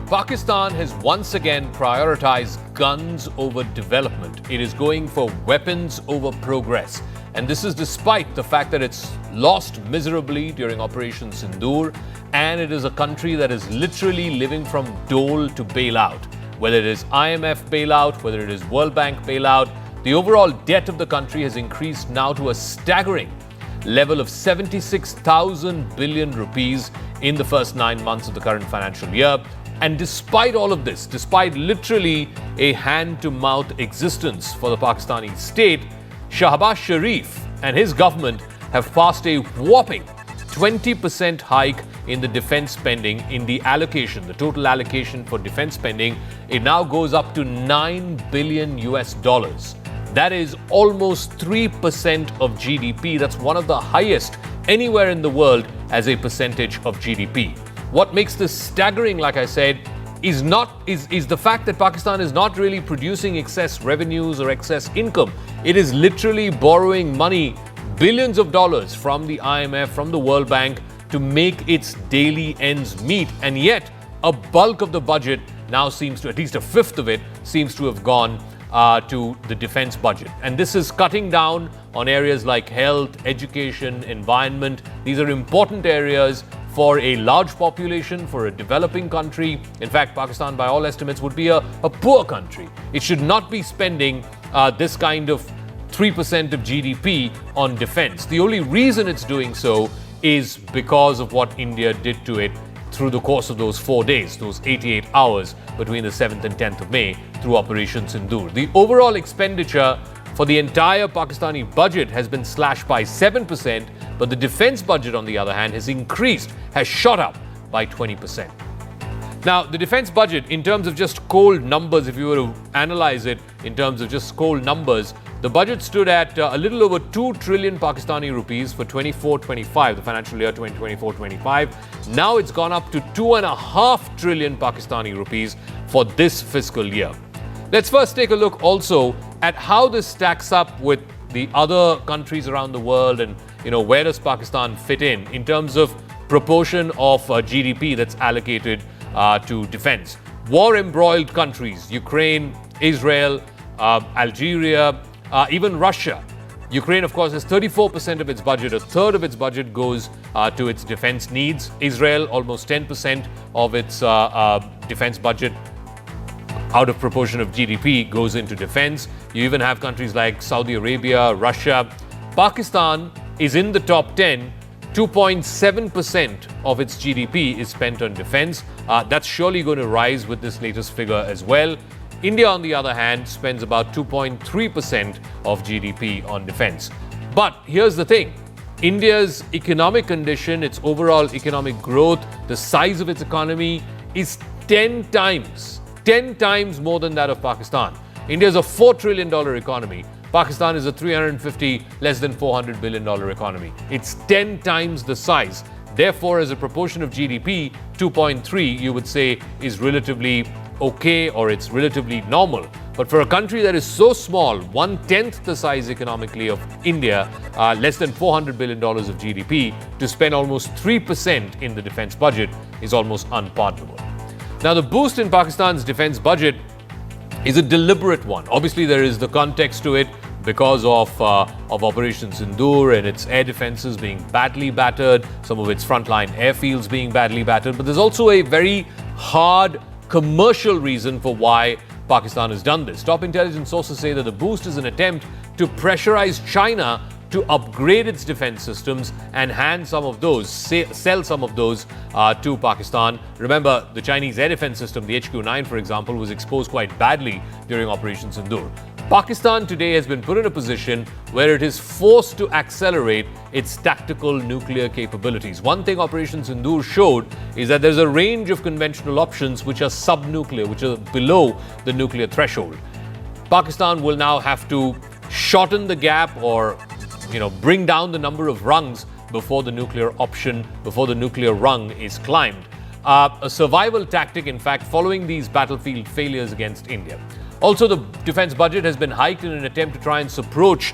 Pakistan has once again prioritized guns over development. It is going for weapons over progress. And this is despite the fact that it's lost miserably during Operation Sindoor, and it is a country that is literally living from dole to bailout. Whether it is IMF bailout, whether it is World Bank bailout, the overall debt of the country has increased now to a staggering level of 76,000 billion rupees in the first 9 months of the current financial year. And despite all of this, despite literally a hand-to-mouth existence for the Pakistani state, Shahbaz Sharif and his government have passed a whopping 20% hike in the defense spending in the allocation, the total allocation for defense spending. It now goes up to $9 billion US. That is almost 3% of GDP. That's one of the highest anywhere in the world as a percentage of GDP. What makes this staggering, like I said, is the fact that Pakistan is not really producing excess revenues or excess income. It is literally borrowing money, billions of dollars from the IMF, from the World Bank, to make its daily ends meet. And yet, a bulk of the budget now seems to, at least a fifth of it, seems to have gone to the defense budget. And this is cutting down on areas like health, education, environment. These are important areas for a large population, for a developing country. In fact, Pakistan, by all estimates, would be a poor country. It should not be spending this kind of 3% of GDP on defense. The only reason it's doing so is because of what India did to it through the course of those 4 days, those 88 hours between the 7th and 10th of May through Operation Sindoor. The overall expenditure for the entire Pakistani budget has been slashed by 7%, but the defense budget, on the other hand, has increased, has shot up by 20%. Now, the defense budget, in terms of just cold numbers, if you were to analyze it in terms of just cold numbers, the budget stood at a little over 2 trillion Pakistani rupees for 24-25, the financial year 2024-25. Now it's gone up to 2.5 trillion Pakistani rupees for this fiscal year. Let's first take a look also at how this stacks up with the other countries around the world, and where does Pakistan fit in terms of proportion of GDP that's allocated to defense. War-embroiled countries, Ukraine, Israel, Algeria, even Russia. Ukraine, of course, has 34% of its budget. A third of its budget goes to its defense needs. Israel, almost 10% of its defense budget out of proportion of GDP goes into defense. You even have countries like Saudi Arabia, Russia. Pakistan is in the top 10. 2.7% of its GDP is spent on defense. That's surely going to rise with this latest figure as well. India, on the other hand, spends about 2.3% of GDP on defense. But here's the thing. India's economic condition, its overall economic growth, the size of its economy is 10 times more than that of Pakistan. India is a $4 trillion economy. Pakistan is a less than $400 billion economy. It's 10 times the size. Therefore, as a proportion of GDP, 2.3, you would say, is relatively okay, or it's relatively normal. But for a country that is so small, 1/10 the size economically of India, less than $400 billion of GDP, to spend almost 3% in the defense budget is almost unpardonable. Now, the boost in Pakistan's defense budget is a deliberate one. Obviously, there is the context to it because of Operation Sindoor and its air defenses being badly battered, some of its frontline airfields being badly battered. But there's also a very hard commercial reason for why Pakistan has done this. Top intelligence sources say that the boost is an attempt to pressurize China to upgrade its defense systems and sell some of those to Pakistan. Remember, the Chinese air defense system, the HQ-9, for example, was exposed quite badly during Operation Sindoor. Pakistan today has been put in a position where it is forced to accelerate its tactical nuclear capabilities. One thing Operation Sindoor showed is that there's a range of conventional options which are sub-nuclear, which are below the nuclear threshold. Pakistan will now have to shorten the gap or bring down the number of rungs before the nuclear rung is climbed. A survival tactic, in fact, following these battlefield failures against India. Also, the defense budget has been hiked in an attempt to try and suppress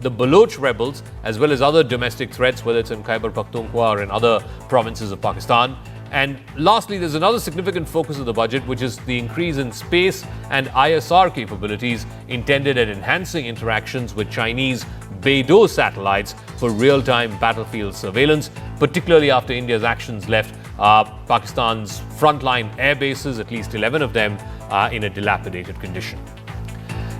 the Baloch rebels, as well as other domestic threats, whether it's in Khyber Pakhtunkhwa or in other provinces of Pakistan. And lastly, there's another significant focus of the budget, which is the increase in space and ISR capabilities intended at enhancing interactions with Chinese Beidou satellites for real-time battlefield surveillance, particularly after India's actions left Pakistan's frontline air bases, at least 11 of them, in a dilapidated condition.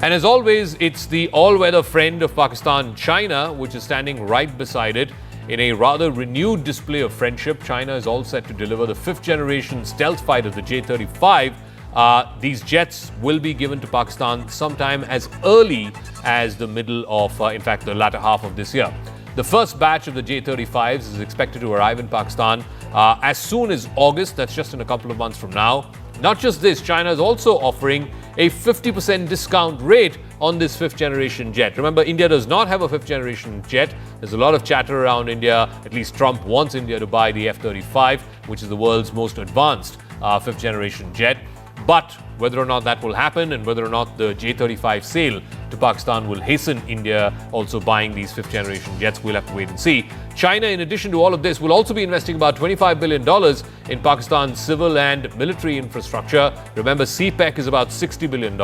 And as always, it's the all-weather friend of Pakistan, China, which is standing right beside it. In a rather renewed display of friendship, China is all set to deliver the fifth-generation stealth fighter, the J-35. These jets will be given to Pakistan sometime as early as the middle of, in fact, the latter half of this year. The first batch of the J-35s is expected to arrive in Pakistan as soon as August. That's just in a couple of months from now. Not just this, China is also offering a 50% discount rate on this fifth-generation jet. Remember, India does not have a fifth-generation jet. There's a lot of chatter around India. At least Trump wants India to buy the F-35, which is the world's most advanced fifth-generation jet. But whether or not that will happen and whether or not the J-35 sale to Pakistan will hasten India also buying these fifth-generation jets, we'll have to wait and see. China, in addition to all of this, will also be investing about $25 billion in Pakistan's civil and military infrastructure. Remember, CPEC is about $60 billion.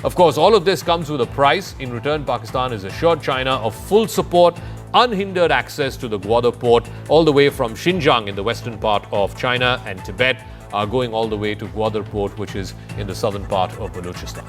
Of course, all of this comes with a price. In return, Pakistan has assured China of full support, unhindered access to the Gwadar port, all the way from Xinjiang in the western part of China and Tibet, going all the way to Gwadar port, which is in the southern part of Balochistan.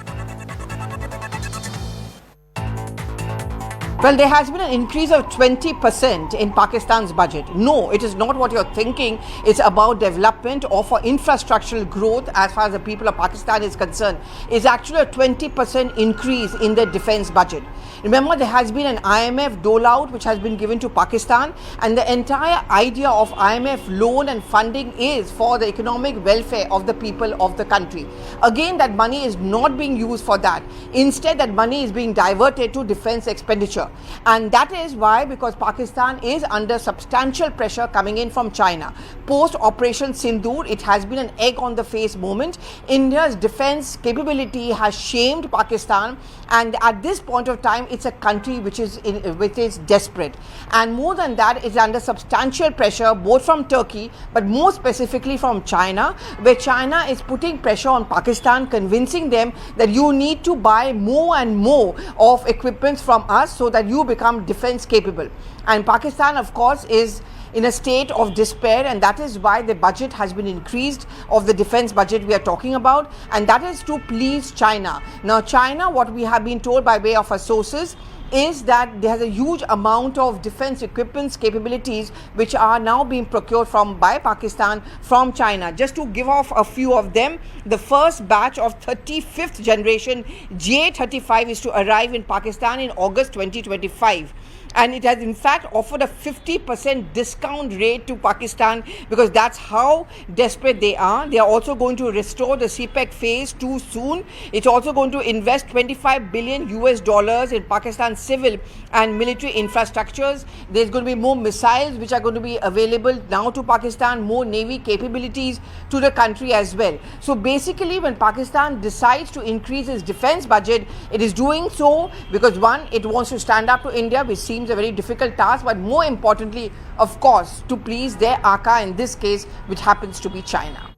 Well, there has been an increase of 20% in Pakistan's budget. No, it is not what you're thinking. It's about development or for infrastructural growth as far as the people of Pakistan is concerned. It's actually a 20% increase in the defense budget. Remember, there has been an IMF dole-out which has been given to Pakistan, and the entire idea of IMF loan and funding is for the economic welfare of the people of the country. Again, that money is not being used for that. Instead, that money is being diverted to defense expenditure. And that is why, because Pakistan is under substantial pressure coming in from China. Post Operation Sindoor, it has been an egg on the face moment. India's defense capability has shamed Pakistan, and at this point of time, it's a country which is desperate. And more than that, it's under substantial pressure both from Turkey, but more specifically from China, where China is putting pressure on Pakistan, convincing them that you need to buy more and more of equipment from us so that you become defense capable. And Pakistan, of course, is in a state of despair, and that is why the budget has been increased of the defense budget we are talking about, and that is to please China. Now, China, what we have been told by way of our sources, is that there has a huge amount of defense equipments capabilities which are now being procured by Pakistan from China. Just to give off a few of them, the first batch of 35th generation J-35 is to arrive in Pakistan in August 2025. And it has in fact offered a 50% discount rate to Pakistan because that's how desperate they are. They are also going to restore the CPEC phase 2 soon. It's also going to invest $25 billion in Pakistan's civil and military infrastructures. There's going to be more missiles which are going to be available now to Pakistan, more navy capabilities to the country as well. So basically, when Pakistan decides to increase its defense budget, it is doing so because one, it wants to stand up to India, which seems a very difficult task, but more importantly, of course, to please their aka in this case, which happens to be China.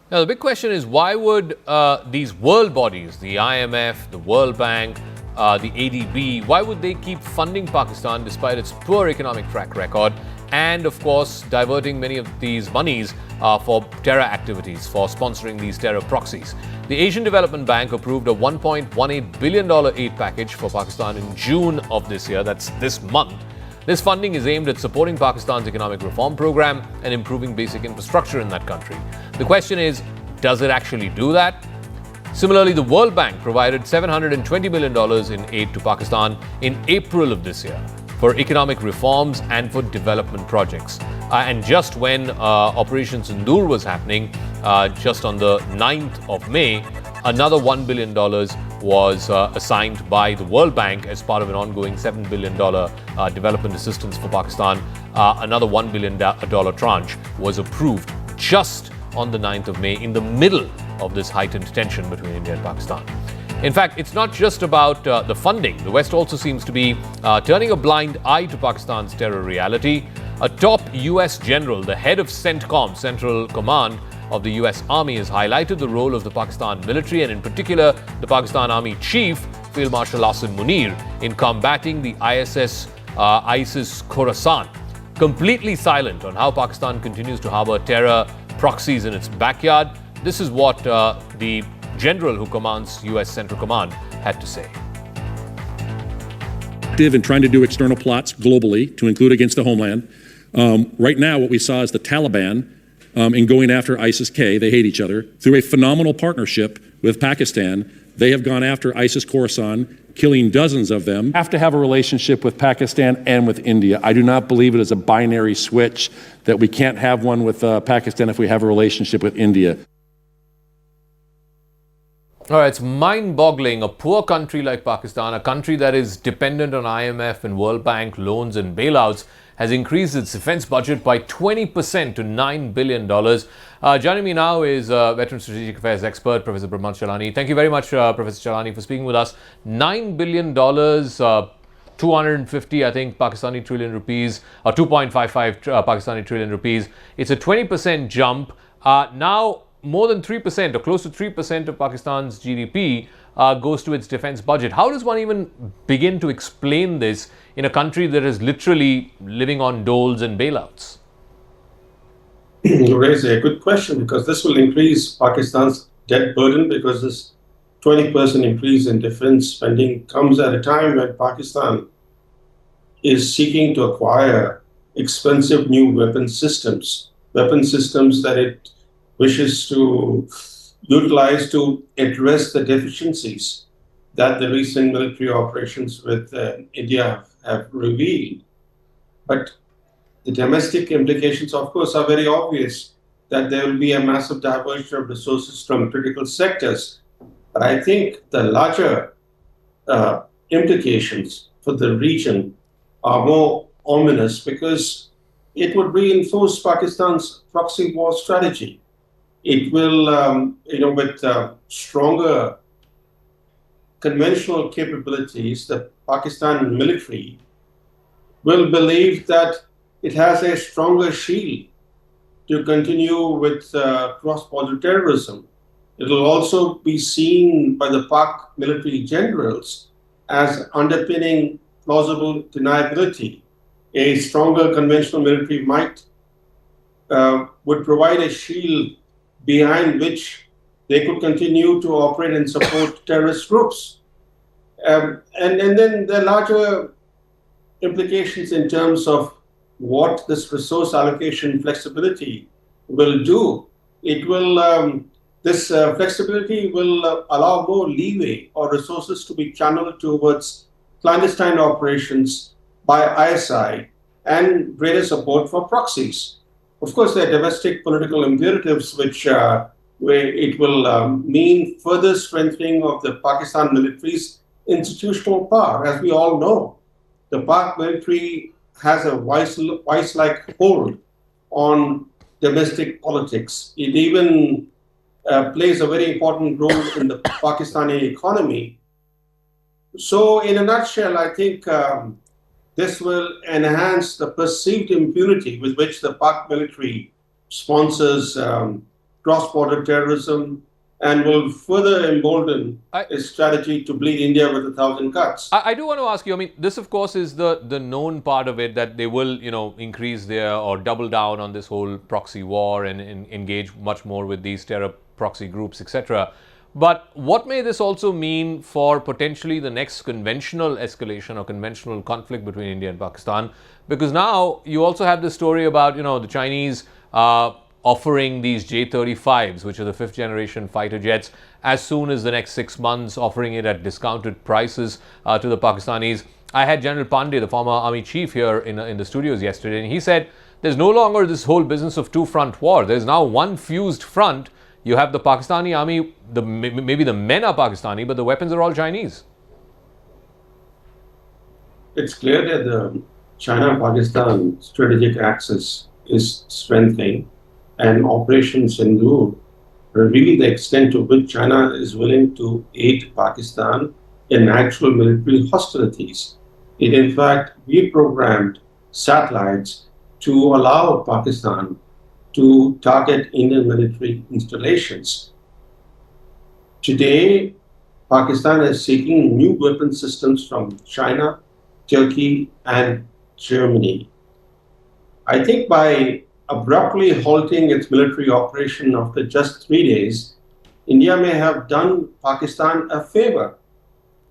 Now, the big question is, why would these world bodies, the IMF, the World Bank, the ADB, why would they keep funding Pakistan despite its poor economic track record and, of course, diverting many of these monies for terror activities, for sponsoring these terror proxies? The Asian Development Bank approved a $1.18 billion aid package for Pakistan in June of this year, that's this month. This funding is aimed at supporting Pakistan's economic reform program and improving basic infrastructure in that country. The question is, does it actually do that? Similarly, the World Bank provided $720 million in aid to Pakistan in April of this year for economic reforms and for development projects. And just when Operation Sindoor was happening, just on the 9th of May, another $1 billion was assigned by the World Bank as part of an ongoing $7 billion development assistance for Pakistan. Another $1 billion tranche was approved just on the 9th of May in the middle of this heightened tension between India and Pakistan. In fact, it's not just about the funding. The West also seems to be turning a blind eye to Pakistan's terror reality. A top US general, the head of CENTCOM, Central Command of the US Army, has highlighted the role of the Pakistan military and in particular the Pakistan Army Chief, Field Marshal Asim Munir, in combating the ISIS Khorasan. Completely silent on how Pakistan continues to harbor terror proxies in its backyard. This is what the general who commands US Central Command had to say. In trying to do external plots globally to include against the homeland. Right now, what we saw is the Taliban in going after ISIS-K. They hate each other. Through a phenomenal partnership with Pakistan, they have gone after ISIS Khorasan, killing dozens of them. Have to have a relationship with Pakistan and with India. I do not believe it is a binary switch that we can't have one with Pakistan if we have a relationship with India. All right, it's mind-boggling. A poor country like Pakistan, a country that is dependent on IMF and World Bank loans and bailouts, has increased its defense budget by 20% to $9 billion. Joining me now is veteran strategic affairs expert, Professor Brahmat Chalani. Thank you very much, Professor Chalani, for speaking with us. $9 billion, 250, I think, Pakistani trillion rupees, or 2.55 Pakistani trillion rupees. It's a 20% jump. Now, more than 3% or close to 3% of Pakistan's GDP goes to its defense budget. How does one even begin to explain this in a country that is literally living on doles and bailouts? You raise a good question, because this will increase Pakistan's debt burden, because this 20% increase in defense spending comes at a time when Pakistan is seeking to acquire expensive new weapon systems that it wishes to utilize to address the deficiencies that the recent military operations with India have revealed. But the domestic implications, of course, are very obvious, that there will be a massive diversion of resources from critical sectors. But I think the larger implications for the region are more ominous, because it would reinforce Pakistan's proxy war strategy. It will, with stronger conventional capabilities, the Pakistan military will believe that it has a stronger shield to continue with cross-border terrorism. It will also be seen by the Pak military generals as underpinning plausible deniability. A stronger conventional military might would provide a shield behind which they could continue to operate and support terrorist groups. And then the larger implications in terms of what this resource allocation flexibility will do. It will, this flexibility will allow more leeway or resources to be channeled towards clandestine operations by ISI and greater support for proxies. Of course, there are domestic political imperatives where it will mean further strengthening of the Pakistan military's institutional power. As we all know, the Pak military has a vice-like hold on domestic politics. It even plays a very important role in the Pakistani economy. So in a nutshell, I think this will enhance the perceived impunity with which the Pak military sponsors cross-border terrorism, and will further embolden its strategy to bleed India with 1,000 cuts. I do want to ask you, I mean, this of course is the known part of it, that they will, increase their or double down on this whole proxy war and engage much more with these terror proxy groups, etc. But what may this also mean for potentially the next conventional escalation or conventional conflict between India and Pakistan? Because now you also have this story about, the Chinese offering these J-35s, which are the 5th generation fighter jets, as soon as the next 6 months, offering it at discounted prices to the Pakistanis. I had General Pandey, the former army chief, here in the studios yesterday, and he said there's no longer this whole business of two-front war. There's now one fused front. You have the Pakistani army, maybe the men are Pakistani, but the weapons are all Chinese. It's clear that the China-Pakistan strategic axis is strengthening, and Operation Sindoor reveal the extent to which China is willing to aid Pakistan in actual military hostilities. It in fact reprogrammed satellites to allow Pakistan to target Indian military installations. Today, Pakistan is seeking new weapon systems from China, Turkey, and Germany. I think by abruptly halting its military operation after just 3 days, India may have done Pakistan a favor.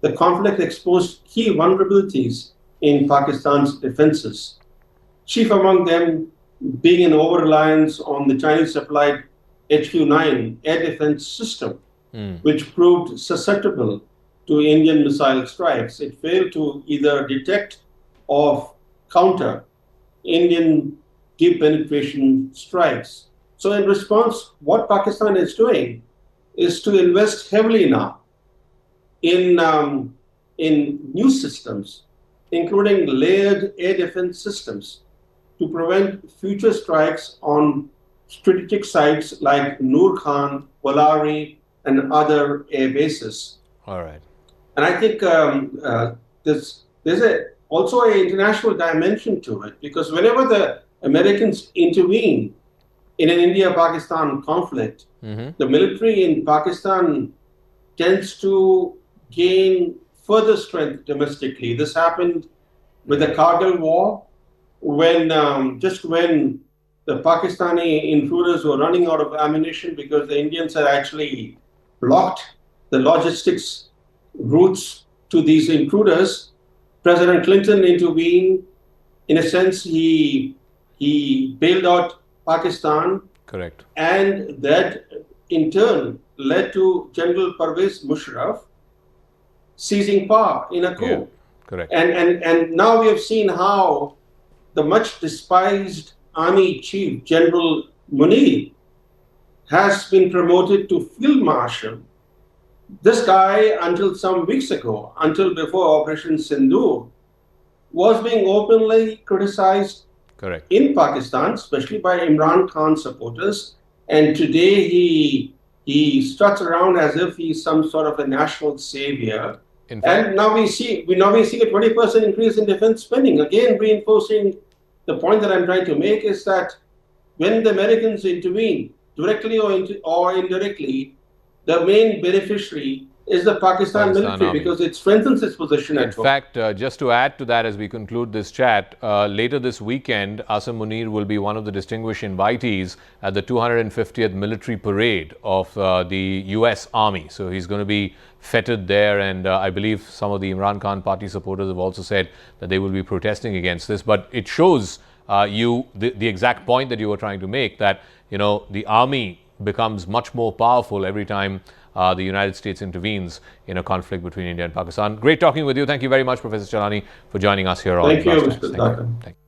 The conflict exposed key vulnerabilities in Pakistan's defenses, chief among them being an over-reliance on the Chinese-supplied HQ-9 air defense system, which proved susceptible to Indian missile strikes. It failed to either detect or counter Indian deep penetration strikes. So in response, what Pakistan is doing is to invest heavily now in new systems, including layered air defense systems, to prevent future strikes on strategic sites like Noor Khan, Walari, and other air bases. All right. And I think there's also an international dimension to it, because whenever the Americans intervene in an India-Pakistan conflict, the military in Pakistan tends to gain further strength domestically. This happened with the Kargil War, when when the Pakistani intruders were running out of ammunition because the Indians had actually blocked the logistics routes to these intruders. President Clinton intervened. In a sense, he bailed out Pakistan. Correct. And that in turn led to General Pervez Musharraf seizing power in a coup. Yeah, correct. And now we have seen how the much despised army chief, General Munir, has been promoted to field marshal. This guy, until some weeks ago, until before Operation Sindoor, was being openly criticized Correct. in Pakistan, especially by Imran Khan supporters. And today he struts around as if he's some sort of a national savior. And now we see a 20% increase in defense spending. Again, reinforcing the point that I'm trying to make is that when the Americans intervene, directly or indirectly, the main beneficiary is the Pakistan military, Army, because it strengthens its position In at home. fact, just to add to that as we conclude this chat, later this weekend, Asim Munir will be one of the distinguished invitees at the 250th military parade of the US Army. So he's going to be feted there, and I believe some of the Imran Khan party supporters have also said that they will be protesting against this. But it shows the exact point that you were trying to make, that the army becomes much more powerful every time the United States intervenes in a conflict between India and Pakistan. Great talking with you. Thank you very much, Professor Chalani, for joining us here on Thank you, Flash Times. Mr. Zakka. Thank you.